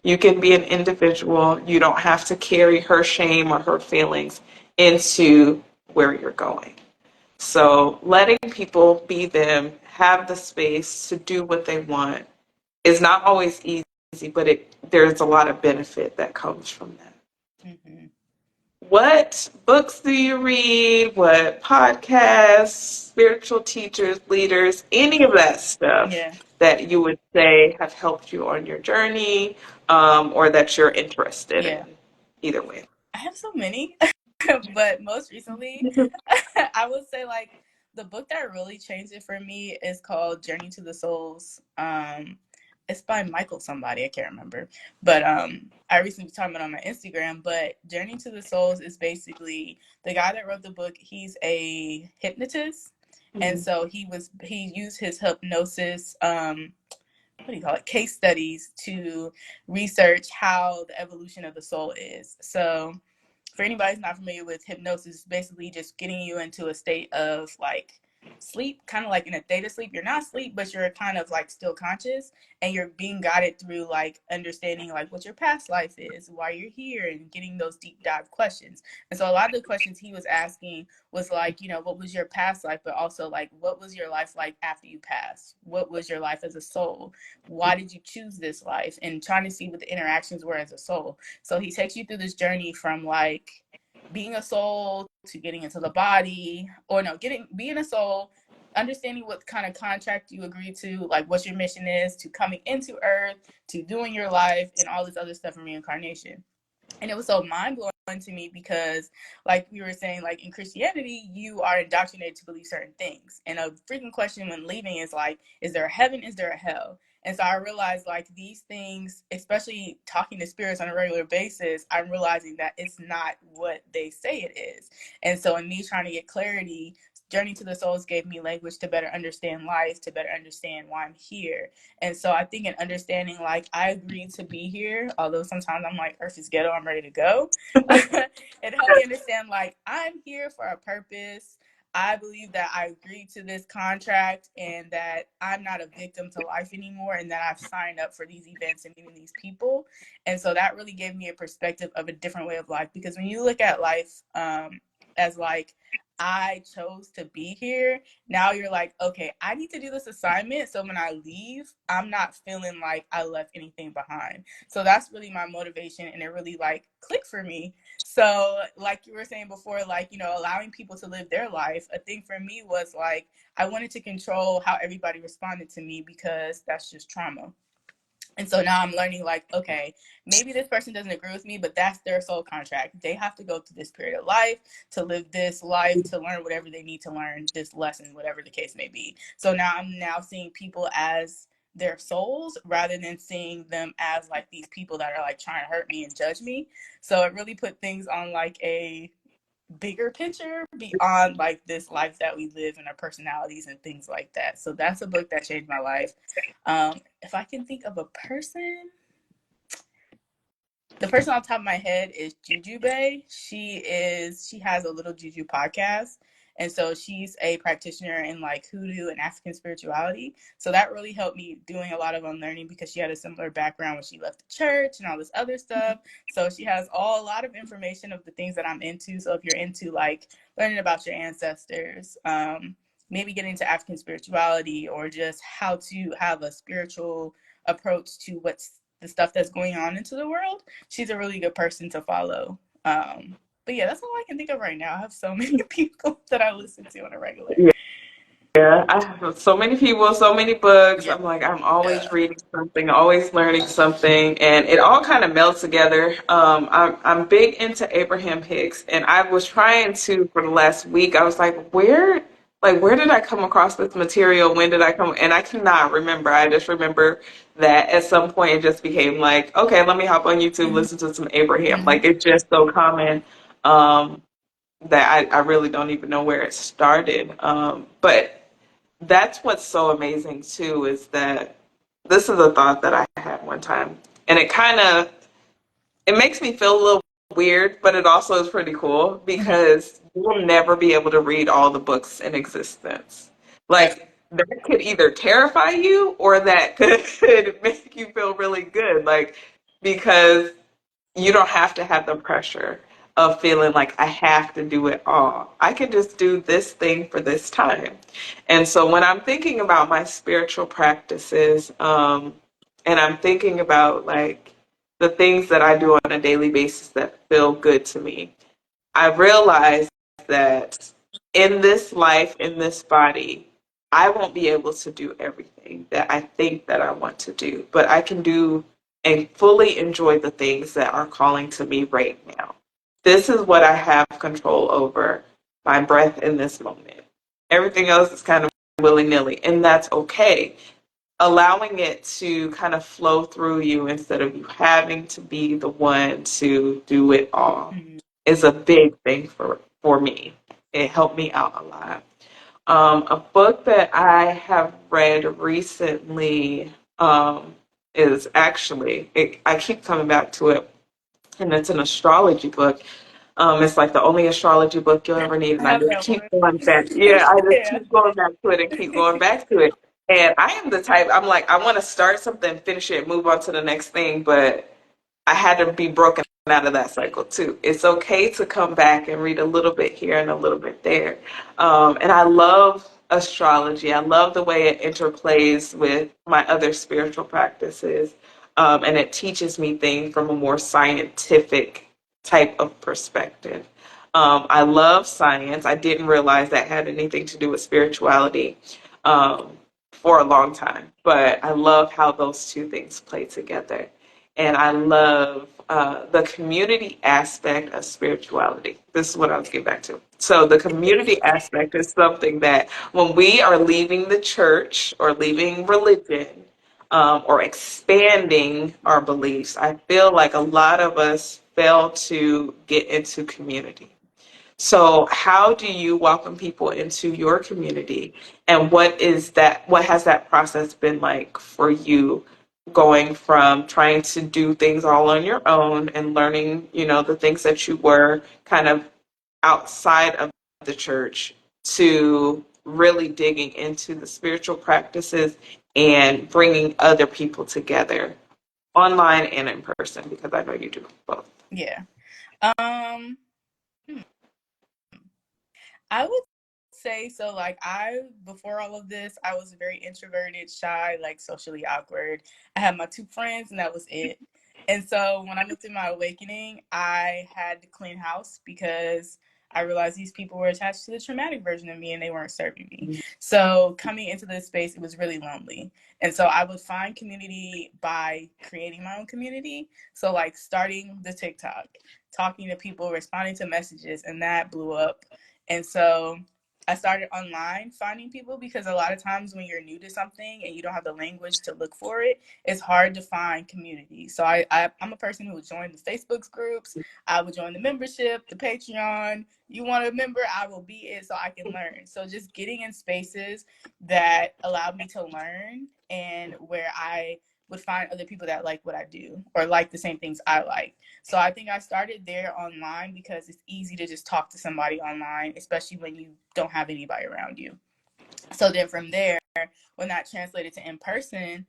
You can be an individual. You don't have to carry her shame or her feelings into where you're going. So letting people be them, have the space to do what they want is not always easy, but there's a lot of benefit that comes from that. Mm-hmm. What books do you read? What podcasts, spiritual teachers, leaders, any of that stuff Yeah. that you would say have helped you on your journey, or that you're interested in? Yeah. Either way. I have so many, but most recently, I would say like the book that really changed it for me is called Journey to the Souls. It's by Michael somebody, I can't remember. But I recently was talking about it on my Instagram, but Journey to the Souls is basically the guy that wrote the book, he's a hypnotist. And Mhm. so he used his hypnosis what do you call it, case studies to research how the evolution of the soul is. So for anybody who's not familiar with hypnosis, it's basically just getting you into a state of like sleep, kind of like in a theta sleep. You're not asleep, but you're kind of like still conscious, and you're being guided through like understanding like what your past life is, why you're here, and getting those deep dive questions. And so a lot of the questions he was asking was like, you know, what was your past life, but also like what was your life like after you passed? What was your life as a soul? Why did you choose this life? And trying to see what the interactions were as a soul. So he takes you through this journey from like being a soul to getting into the body, or no, being a soul, understanding what kind of contract you agree to, like what your mission is, to coming into Earth, to doing your life, and all this other stuff in reincarnation. And it was so mind blowing to me because, like we were saying, like in Christianity, you are indoctrinated to believe certain things. And a freaking question when leaving is like, is there a heaven? Is there a hell? And so I realized like these things, especially talking to spirits on a regular basis, I'm realizing that it's not what they say it is. And so in me trying to get clarity, Journey to the Souls gave me language to better understand life, to better understand why I'm here. And so I think in understanding, like, I agreed to be here, although sometimes I'm like, Earth is ghetto, I'm ready to go. It helped me understand, like, I'm here for a purpose. I believe that I agreed to this contract and that I'm not a victim to life anymore and that I've signed up for these events and meeting these people. And so that really gave me a perspective of a different way of life. Because when you look at life as like, I chose to be here, now you're like, okay, I need to do this assignment so when I leave, I'm not feeling like I left anything behind. So that's really my motivation, and it really like clicked for me. So like you were saying before, like, you know, allowing people to live their life, a thing for me was like I wanted to control how everybody responded to me because that's just trauma. And so now I'm learning, like, okay, maybe this person doesn't agree with me, but that's their soul contract. They have to go through this period of life to live this life, to learn whatever they need to learn, this lesson, whatever the case may be. So now I'm now seeing people as their souls rather than seeing them as like these people that are like trying to hurt me and judge me. So it really put things on like a bigger picture beyond like this life that we live and our personalities and things like that. So that's a book that changed my life. If I can think of a person, the person on top of my head is Jujube. She has a little Juju podcast. And so she's a practitioner in like hoodoo and African spirituality. So that really helped me doing a lot of unlearning because she had a similar background when she left the church and all this other stuff. So she has a lot of information of the things that I'm into. So if you're into like learning about your ancestors, maybe getting into African spirituality or just how to have a spiritual approach to what's the stuff that's going on into the world, she's a really good person to follow. But yeah, that's all I can think of right now. I have so many people that I listen to on a regular. Yeah, I have so many people, so many books. Yeah. I'm like, I'm always reading something, always learning something, and it all kind of melts together. I'm big into Abraham Hicks, and I was trying to for the last week. I was like, where did I come across this material? When did I come? And I cannot remember. I just remember that at some point it just became like, okay, let me hop on YouTube, Mm-hmm. listen to some Abraham. Mm-hmm. Like it's just so common. That I really don't even know where it started. But that's what's so amazing too is that this is a thought that I had one time, and it makes me feel a little weird, but it also is pretty cool Mm-hmm. because you will never be able to read all the books in existence. Right. Like that could either terrify you or that could make you feel really good. Like because you don't have to have the pressure of feeling like I have to do it all. I can just do this thing for this time. And so when I'm thinking about my spiritual practices, and I'm thinking about like the things that I do on a daily basis that feel good to me, I realize that in this life, in this body, I won't be able to do everything that I think that I want to do, but I can do and fully enjoy the things that are calling to me right now. This is what I have control over, my breath in this moment. Everything else is kind of willy nilly, and that's okay. Allowing it to kind of flow through you instead of you having to be the one to do it all Mm-hmm. is a big thing for me. It helped me out a lot. A book that I have read recently is actually, I keep coming back to it, and it's an astrology book. It's like the only astrology book you'll ever need, I and I have just that keep one. going back. Yeah, I just Yeah. keep going back to it and keep going back to it. And I am the type, I'm like, I want to start something, finish it, move on to the next thing, but I had to be broken out of that cycle too. It's okay to come back and read a little bit here and a little bit there. And I love astrology. I love the way it interplays with my other spiritual practices. And it teaches me things from a more scientific type of perspective. I love science. I didn't realize that had anything to do with spirituality um, for a long time, but I love how those two things play together. And I love the community aspect of spirituality. This is what I was getting back to. So, the community aspect is something that when we are leaving the church or leaving religion, or expanding our beliefs, I feel like a lot of us fail to get into community. So, how do you welcome people into your community? And what has that process been like for you, going from trying to do things all on your own and learning, the things that you were kind of outside of the church, to really digging into the spiritual practices and bringing other people together online and in person, because I know you do both. Yeah. Um, hmm. I would say so. Like, before all of this, I was very introverted, shy, like socially awkward. I had my two friends, and that was it. And so when I went through my awakening, I had to clean house because I realized these people were attached to the traumatic version of me and they weren't serving me. So coming into this space, it was really lonely. And so I would find community by creating my own community. So, like, starting the TikTok, talking to people, responding to messages, and that blew up. And so I started online finding people, because a lot of times when you're new to something and you don't have the language to look for it, it's hard to find community. So I'm a person who would join the Facebook groups. I would join the membership, the Patreon. You want a member, I will be it so I can learn. So just getting in spaces that allowed me to learn, and where I would find other people that like what I do or like the same things I like. So I think I started there online because it's easy to just talk to somebody online, especially when you don't have anybody around you. So then from there, when that translated to in person,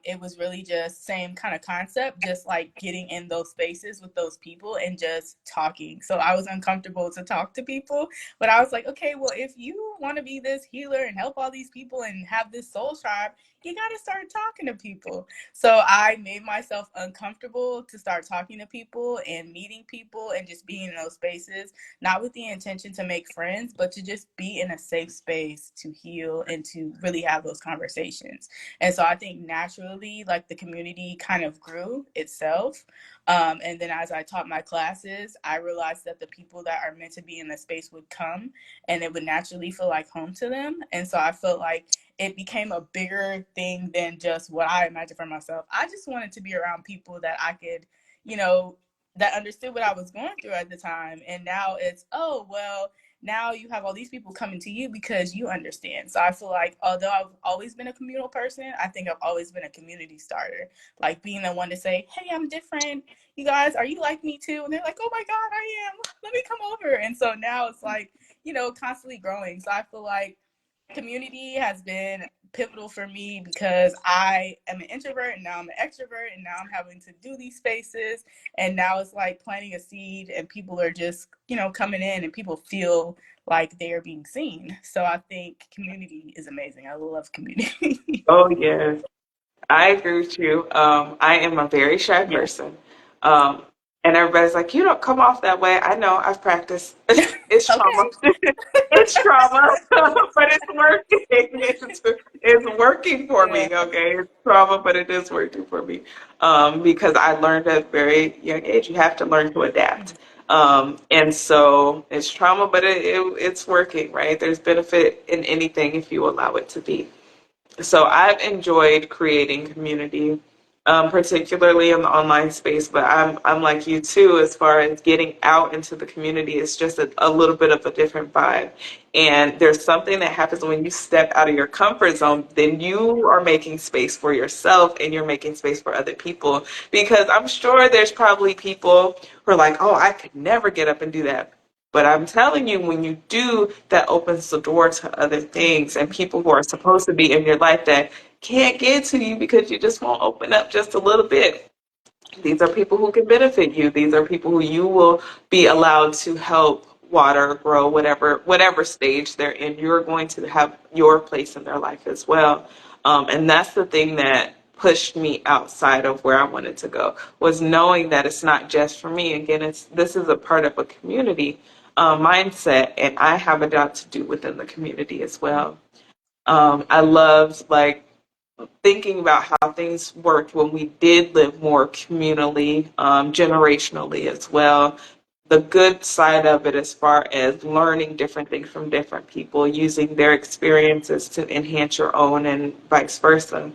it was really just same kind of concept, just like getting in those spaces with those people and just talking. So I was uncomfortable to talk to people, but I was like, okay, well, if you want to be this healer and help all these people and have this soul tribe, you got to start talking to people. So I made myself uncomfortable to start talking to people and meeting people and just being in those spaces, not with the intention to make friends, but to just be in a safe space to heal and to really have those conversations. And so I think naturally, like, the community kind of grew itself. And then as I taught my classes, I realized that the people that are meant to be in the space would come and it would naturally feel like home to them. And so I felt like it became a bigger thing than just what I imagined for myself. I just wanted to be around people that I could, you know, that understood what I was going through at the time. And now it's, oh, well, now you have all these people coming to you because you understand. So I feel like, although I've always been a communal person, I think I've always been a community starter. Like, being the one to say, hey, I'm different. You guys, are you like me too? And they're like, oh my God, I am. Let me come over. And so now it's like, constantly growing. So I feel like community has been pivotal for me because I am an introvert and now I'm an extrovert, and now I'm having to do these spaces, and now it's like planting a seed and people are just coming in and people feel like they are being seen. So I think community is amazing. I love community. Oh, yes. I agree with you. I am a very shy Yeah. person. Um, and everybody's like, you don't come off that way. I know, I've practiced. It's trauma. Okay. It's trauma, but it's working. It's working for Yeah. me, okay? It's trauma, but it is working for me. Because I learned at a very young age, you have to learn to adapt. And so it's trauma, but it's working, right? There's benefit in anything if you allow it to be. So I've enjoyed creating community, particularly in the online space. But I'm like you too, as far as getting out into the community. It's just a little bit of a different vibe. And there's something that happens when you step out of your comfort zone. Then you are making space for yourself and you're making space for other people. Because I'm sure there's probably people who are like, oh, I could never get up and do that. But I'm telling you, when you do, that opens the door to other things and people who are supposed to be in your life that can't get to you because you just won't open up just a little bit. These are people who can benefit you. These are people who you will be allowed to help water, grow, whatever stage they're in. You're going to have your place in their life as well. And that's the thing that pushed me outside of where I wanted to go, was knowing that it's not just for me. Again, this is a part of a community. mindset, and I have a job to do within the community as well. I loved like thinking about how things worked when we did live more communally, generationally as well. The good side of it, as far as learning different things from different people, using their experiences to enhance your own, and vice versa.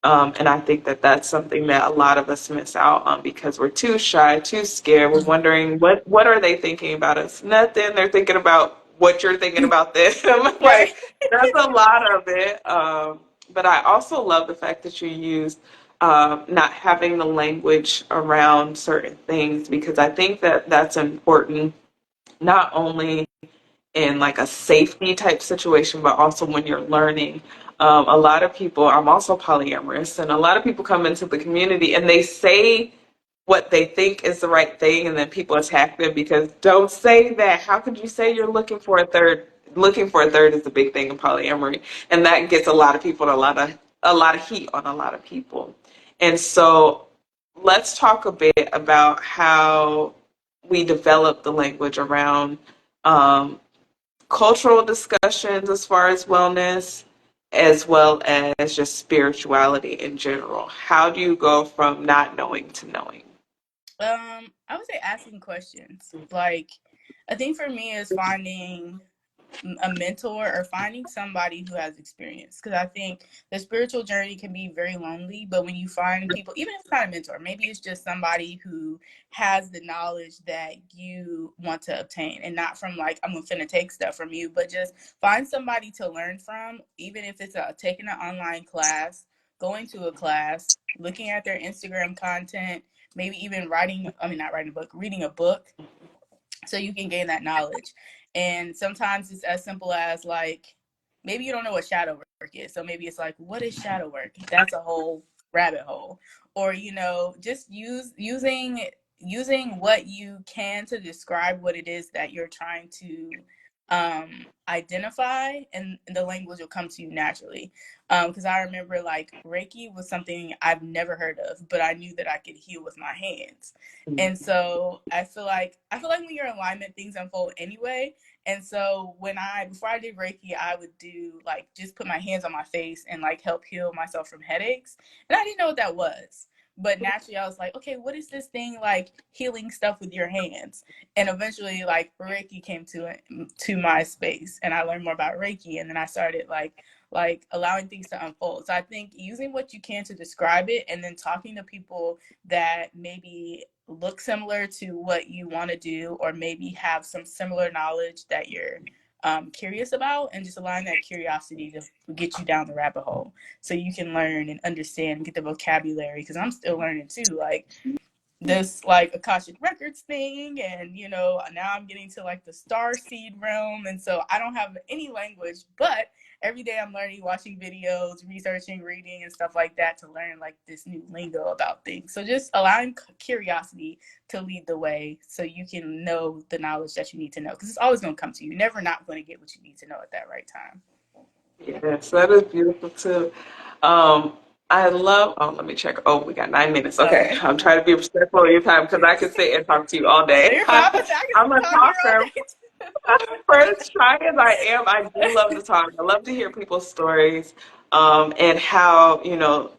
And I think that that's something that a lot of us miss out on because we're too shy, too scared. We're wondering what are they thinking about us? Nothing. They're thinking about what you're thinking about them. Right. Like that's a lot of it. But I also love the fact that you used not having the language around certain things because I think that that's important not only in like a safety type situation, but also when you're learning. A lot of people, I'm also polyamorous, and a lot of people come into the community and they say what they think is the right thing, and then people attack them because don't say that. How could you say you're looking for a third? Looking for a third is a big thing in polyamory, and that gets a lot of people a lot of heat on a lot of people. And so, let's talk a bit about how we develop the language around um, cultural discussions as far as wellness, as well as just spirituality in general. How do you go from not knowing to knowing? I would say asking questions. Like, I think for me is finding a mentor or finding somebody who has experience, because I think the spiritual journey can be very lonely, but when you find people, even if it's not a mentor, maybe it's just somebody who has the knowledge that you want to obtain, and not from like I'm gonna take stuff from you, but just find somebody to learn from, even if it's taking an online class, going to a class, looking at their Instagram content, maybe even not writing a book, reading a book, so you can gain that knowledge. And sometimes it's as simple as like, maybe you don't know what shadow work is. So maybe it's like, what is shadow work? That's a whole rabbit hole. Or, just using what you can to describe what it is that you're trying to identify, and the language will come to you naturally. Because I remember like Reiki was something I've never heard of, but I knew that I could heal with my hands. And so I feel like when you're in alignment, things unfold anyway. And so before I did Reiki, I would do like just put my hands on my face and like help heal myself from headaches. And I didn't know what that was. But naturally I was like, okay, what is this thing like healing stuff with your hands? And eventually like Reiki came to my space, and I learned more about Reiki, and then I started like allowing things to unfold. So I think using what you can to describe it, and then talking to people that maybe look similar to what you want to do, or maybe have some similar knowledge that you're curious about, and just allowing that curiosity to get you down the rabbit hole so you can learn and understand and get the vocabulary, because I'm still learning too. Like, this like Akashic Records thing, and now I'm getting to like the star seed realm, and so I don't have any language, but every day I'm learning, watching videos, researching, reading, and stuff like that to learn like this new lingo about things. So just allowing curiosity to lead the way so you can know the knowledge that you need to know, because it's always going to come to you. You're never not going to get what you need to know at that right time. Yes, that is beautiful too. Um, I love. Oh, let me check. Oh, we got 9 minutes. Okay, Okay. I'm trying to be respectful of your time because I could sit and talk to you all No, day. you're fine. I can I'm a talk here all talker. day. First, shy as I am, I do love to talk. I love to hear people's stories, and how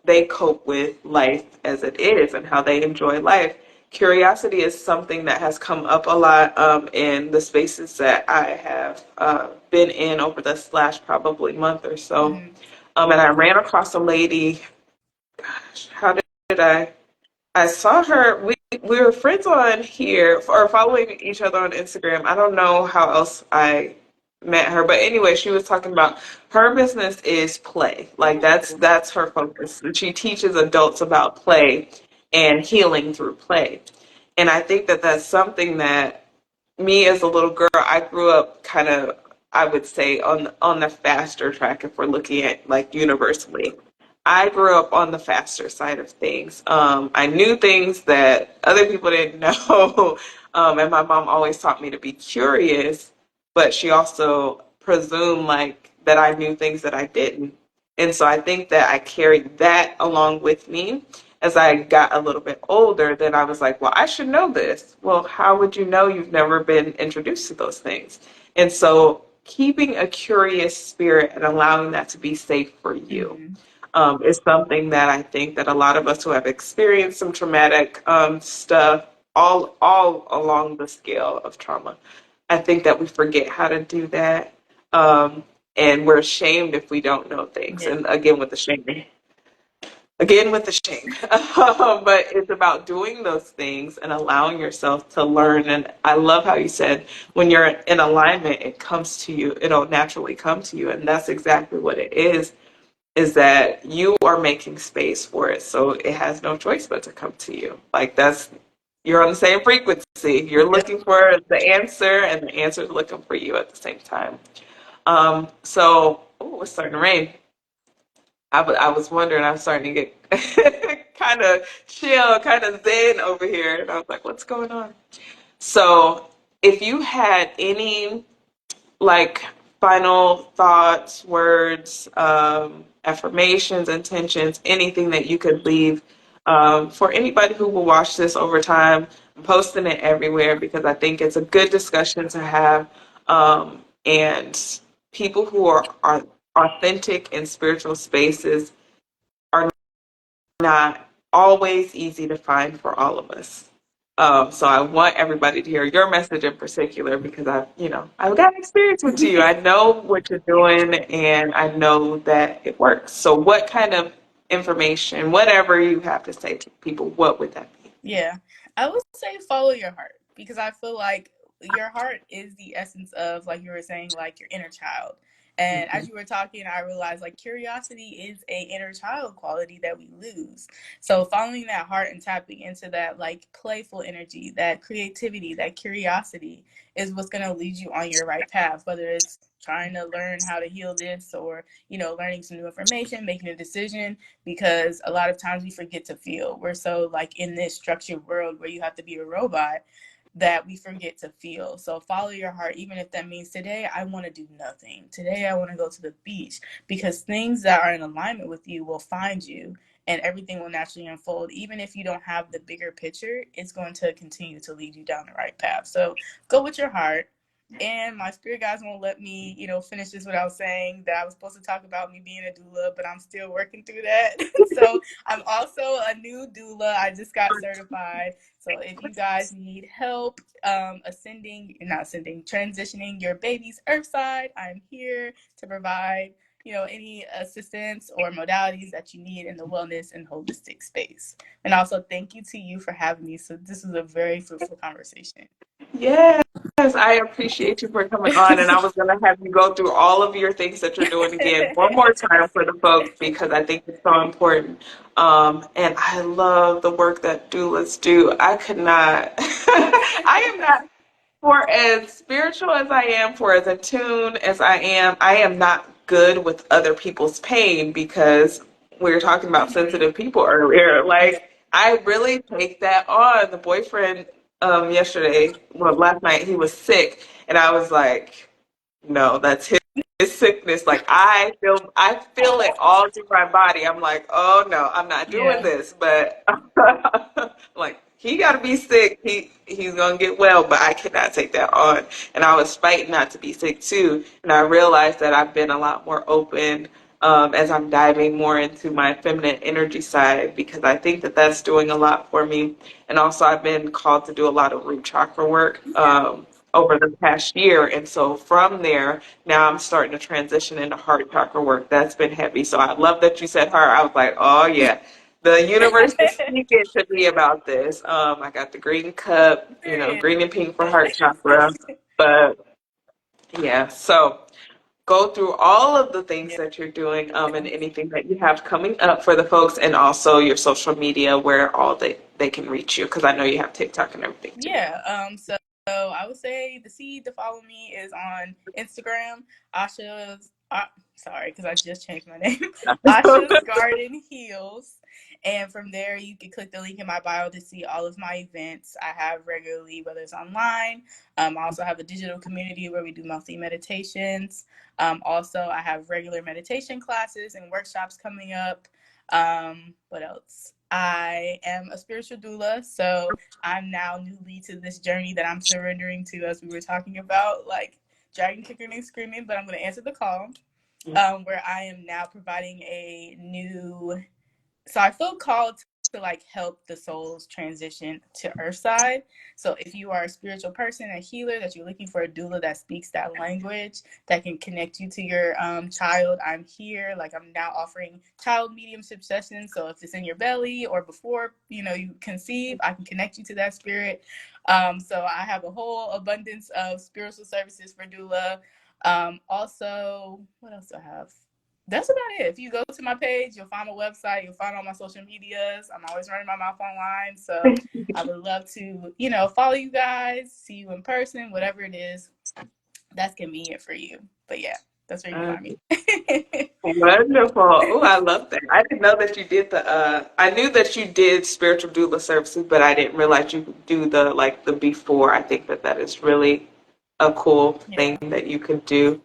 they cope with life as it is and how they enjoy life. Curiosity is something that has come up a lot in the spaces that I have been in over the slash probably month or so. Mhm. And I ran across a lady. Gosh, how did I saw her. We were friends on here or following each other on Instagram. I don't know how else I met her, but anyway, she was talking about her business is play. Like that's her focus. She teaches adults about play and healing through play. And I think that that's something that me as a little girl, I grew up kind of, I would say, on the faster track if we're looking at like universally. I grew up on the faster side of things. I knew things that other people didn't know, and my mom always taught me to be curious, but she also presumed like that I knew things that I didn't. And so I think that I carried that along with me. as I got a little bit older, then I was like, well, I should know this. Well, how would you know? You've never been introduced to those things. And so keeping a curious spirit and allowing that to be safe for you Mm-hmm. is something that I think that a lot of us who have experienced some traumatic stuff all along the scale of trauma, I think that we forget how to do that. And we're ashamed if we don't know things. Yeah. And again with the shame. But it's about doing those things and allowing yourself to learn. And I love how you said when you're in alignment, it comes to you. It'll naturally come to you. And that's exactly what it is that you are making space for it. So it has no choice but to come to you. Like you're on the same frequency. You're Yep. looking for the answer and the answer is looking for you at the same time. Oh, it's starting to rain. I was wondering, I was starting to get kind of chill, kind of zen over here. And I was like, what's going on? So if you had any like final thoughts, words, affirmations, intentions, anything that you could leave for anybody who will watch this over time. I'm posting it everywhere because I think it's a good discussion to have. And people who are authentic in spiritual spaces are not always easy to find for all of us. So I want everybody to hear your message in particular because I've got experience with you. I know what you're doing and I know that it works. So what kind of information, whatever you have to say to people, what would that be? Yeah, I would say follow your heart because I feel like your heart is the essence of, like you were saying, like your inner child. And as Mhm. you were talking, I realized like curiosity is a inner child quality that we lose. So following that heart and tapping into that like playful energy, that creativity, that curiosity is what's going to lead you on your right path, whether it's trying to learn how to heal this or, learning some new information, making a decision, because a lot of times we forget to feel. We're so like in this structured world where you have to be a robot that we forget to feel. So follow your heart, even if that means today I want to do nothing. Today I want to go to the beach, because things that are in alignment with you will find you and everything will naturally unfold. Even if you don't have the bigger picture, it's going to continue to lead you down the right path. So go with your heart. And my spirit guides won't let me, finish this without saying that I was supposed to talk about me being a doula, but I'm still working through that. So I'm also a new doula. I just got certified. So if you guys need help transitioning your baby's earth side, I'm here to provide, any assistance or modalities that you need in the wellness and holistic space. And also thank you to you for having me. So this was a very fruitful conversation. Yes, I appreciate you for coming on. And I was going to have you go through all of your things that you're doing again one more time for the folks because I think it's so important. And I love the work that doulas do. I could not, I am not, for as spiritual as I am, for as attuned as I am not good with other people's pain because we were talking about Mhm. sensitive people earlier. Yeah. Like, I really take that on. The boyfriend yesterday, well, last night, he was sick, and I was like, no, that's his sickness. Like I feel it all through my body. I'm like, oh no, I'm not doing Yeah. this. But like he got to be sick. He's gonna get well, but I cannot take that on. And I was fighting not to be sick too. And I realized that I've been a lot more open as I'm diving more into my feminine energy side because I think that that's doing a lot for me. And also, I've been called to do a lot of root chakra work. Yeah. Over the past year. And so from there, now I'm starting to transition into heart chakra work. That's been heavy. So I love that you said heart. I was like, oh, yeah. The universe is speaking to me about this. I got the green cup, Period. green and pink for heart chakra. But yeah, so go through all of the things Yeah. that you're doing and anything that you have coming up for the folks and also your social media where all they can reach you because I know you have TikTok and everything too. Yeah. So I would say the seed to follow me is on Instagram. Asha's. Sorry, because I just changed my name. Asha's Garden Heals. And from there, you can click the link in my bio to see all of my events I have regularly, whether it's online. I also have a digital community where we do monthly meditations. Also, I have regular meditation classes and workshops coming up. What else? I am a spiritual doula, so I'm now newly to this journey that I'm surrendering to, as we were talking about, like dragon kicking and screaming. But I'm going to answer the call, where I am now providing a new. So I feel called to like help the souls transition to Earthside. So if you are a spiritual person, a healer, that you're looking for a doula that speaks that language, that can connect you to your child, I'm here. Like I'm now offering child mediumship sessions. So if it's in your belly or before you conceive, I can connect you to that spirit. So I have a whole abundance of spiritual services for doula. Also, what else do I have? That's about it. If you go to my page, you'll find my website, you'll find all my social medias. I'm always running my mouth online. So I would love to, follow you guys, see you in person, whatever it is that's convenient for you. But yeah, that's where you can find me. Wonderful. Oh, I love that. I didn't know that you did I knew that you did spiritual doula services, but I didn't realize you could do the before. I think that is really a cool thing Yeah. that you could do.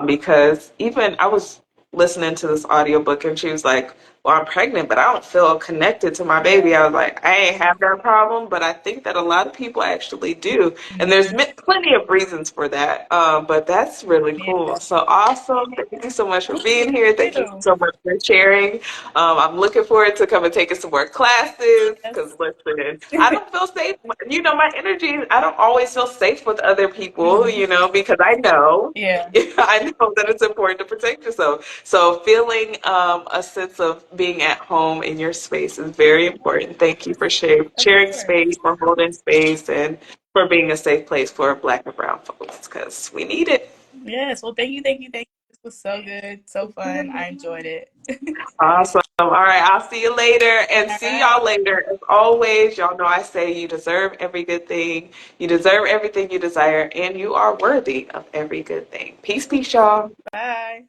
Because even I was listening to this audiobook and she was like, well, I'm pregnant, but I don't feel connected to my Yeah. baby. I was like, I ain't have that problem, but I think that a lot of people actually do. And there's Mm-hmm. plenty of reasons for that. But that's really Yeah. cool. So awesome. Thank you so much for being here. Thank Thank you you. so much for sharing. I'm looking forward to coming taking some more classes because Yes. listen, I don't feel safe. My energy, I don't always feel safe with other people, Mm-hmm. because I know. Yeah. I know that it's important to protect yourself. So feeling a sense of being at home in your space is very important. Thank you for Of sharing course. space, for holding space, and for being a safe place for Black and Brown folks because we need it. Yes. Well, thank you, thank you, thank you. This was so good, so fun. I enjoyed it. Awesome. All right. I'll see you later and All see right. y'all later. As always, y'all know I say you deserve every good thing. You deserve everything you desire, and you are worthy of every good thing. Peace, peace, y'all. Bye.